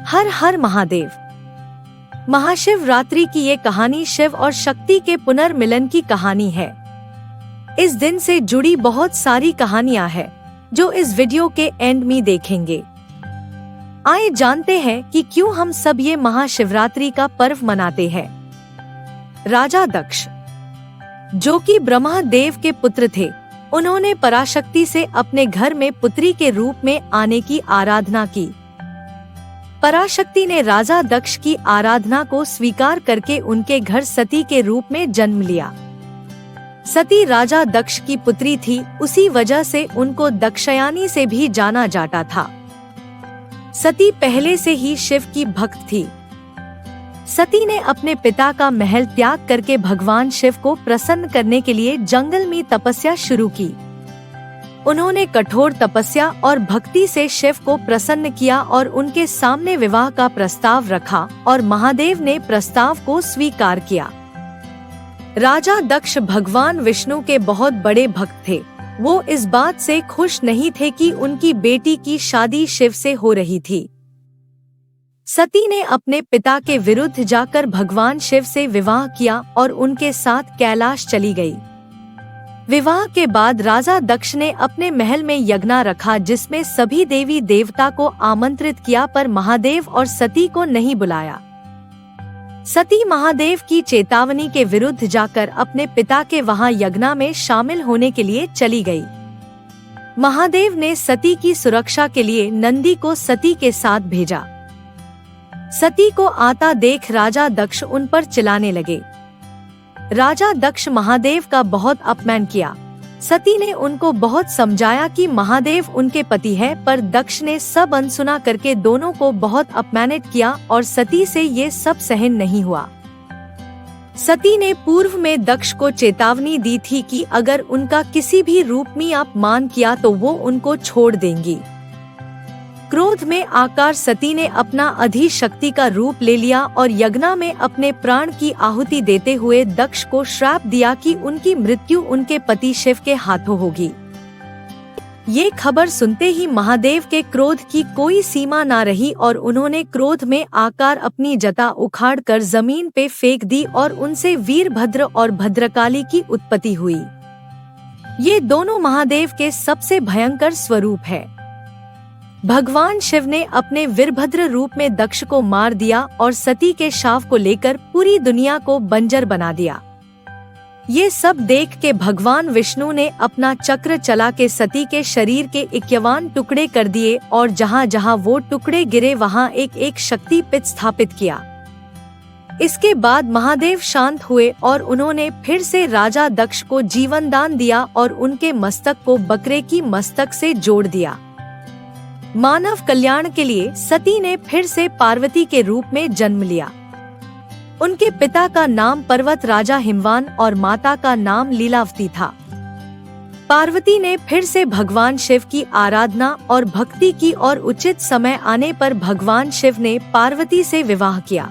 हर हर महादेव। महाशिवरात्रि की ये कहानी शिव और शक्ति के पुनर्मिलन की कहानी है। इस दिन से जुड़ी बहुत सारी कहानियां हैं जो इस वीडियो के एंड में देखेंगे। आइए जानते हैं कि क्यों हम सब ये महाशिवरात्रि का पर्व मनाते हैं। राजा दक्ष, जो कि ब्रह्मदेव के पुत्र थे, उन्होंने पराशक्ति से अपने घर में पुत्री के रूप में आने की आराधना की। पराशक्ति ने राजा दक्ष की आराधना को स्वीकार करके उनके घर सती के रूप में जन्म लिया। सती राजा दक्ष की पुत्री थी, उसी वजह से उनको दक्षयानी से भी जाना जाता था। सती पहले से ही शिव की भक्त थी। सती ने अपने पिता का महल त्याग करके भगवान शिव को प्रसन्न करने के लिए जंगल में तपस्या शुरू की। उन्होंने कठोर तपस्या और भक्ति से शिव को प्रसन्न किया और उनके सामने विवाह का प्रस्ताव रखा और महादेव ने प्रस्ताव को स्वीकार किया। राजा दक्ष भगवान विष्णु के बहुत बड़े भक्त थे। वो इस बात से खुश नहीं थे कि उनकी बेटी की शादी शिव से हो रही थी। सती ने अपने पिता के विरुद्ध जाकर भगवान शिव से विवाह किया और उनके साथ कैलाश चली गई। विवाह के बाद राजा दक्ष ने अपने महल में यज्ञ रखा जिसमें सभी देवी देवता को आमंत्रित किया, पर महादेव और सती को नहीं बुलाया। सती महादेव की चेतावनी के विरुद्ध जाकर अपने पिता के वहां यज्ञ में शामिल होने के लिए चली गई। महादेव ने सती की सुरक्षा के लिए नंदी को सती के साथ भेजा। सती को आता देख राजा दक्ष उन पर चिल्लाने लगे। राजा दक्ष महादेव का बहुत अपमान किया। सती ने उनको बहुत समझाया कि महादेव उनके पति है, पर दक्ष ने सब अनसुना करके दोनों को बहुत अपमानित किया और सती से ये सब सहन नहीं हुआ। सती ने पूर्व में दक्ष को चेतावनी दी थी कि अगर उनका किसी भी रूप में अपमान किया तो वो उनको छोड़ देंगी। क्रोध में आकर सती ने अपना अधिशक्ति का रूप ले लिया और यज्ञ में अपने प्राण की आहुति देते हुए दक्ष को श्राप दिया कि उनकी मृत्यु उनके पति शिव के हाथों होगी। ये खबर सुनते ही महादेव के क्रोध की कोई सीमा ना रही और उन्होंने क्रोध में आकर अपनी जटा उखाड़ कर जमीन पे फेंक दी और उनसे वीरभद्र और भद्रकाली की उत्पत्ति हुई। ये दोनों महादेव के सबसे भयंकर स्वरूप है। भगवान शिव ने अपने वीरभद्र रूप में दक्ष को मार दिया और सती के शाप को लेकर पूरी दुनिया को बंजर बना दिया। ये सब देख के भगवान विष्णु ने अपना चक्र चला के सती के शरीर के 51 टुकड़े कर दिए और जहाँ जहाँ वो टुकड़े गिरे वहाँ एक एक शक्ति पीठ स्थापित किया। इसके बाद महादेव शांत हुए और उन्होंने फिर से राजा दक्ष को जीवन दान दिया और उनके मस्तक को बकरे की मस्तक से जोड़ दिया। मानव कल्याण के लिए सती ने फिर से पार्वती के रूप में जन्म लिया। उनके पिता का नाम पर्वत राजा हिमवान और माता का नाम लीलावती था। पार्वती ने फिर से भगवान शिव की आराधना और भक्ति की और उचित समय आने पर भगवान शिव ने पार्वती से विवाह किया।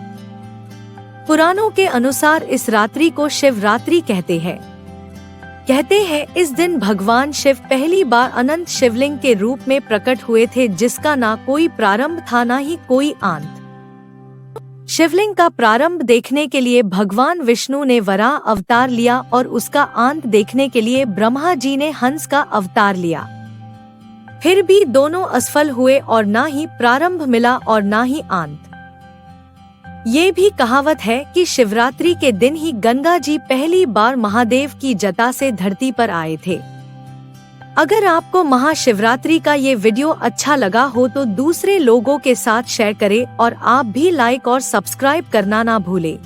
पुराणों के अनुसार इस रात्रि को शिवरात्रि कहते हैं। इस दिन भगवान शिव पहली बार अनंत शिवलिंग के रूप में प्रकट हुए थे, जिसका ना कोई प्रारंभ था ना ही कोई अंत। शिवलिंग का प्रारंभ देखने के लिए भगवान विष्णु ने वराह अवतार लिया और उसका अंत देखने के लिए ब्रह्मा जी ने हंस का अवतार लिया। फिर भी दोनों असफल हुए और ना ही प्रारंभ मिला और ना ही अंत। ये भी कहावत है कि शिवरात्रि के दिन ही गंगा जी पहली बार महादेव की जटा से धरती पर आए थे। अगर आपको महाशिवरात्रि का ये वीडियो अच्छा लगा हो तो दूसरे लोगों के साथ शेयर करें और आप भी लाइक और सब्सक्राइब करना ना भूलें।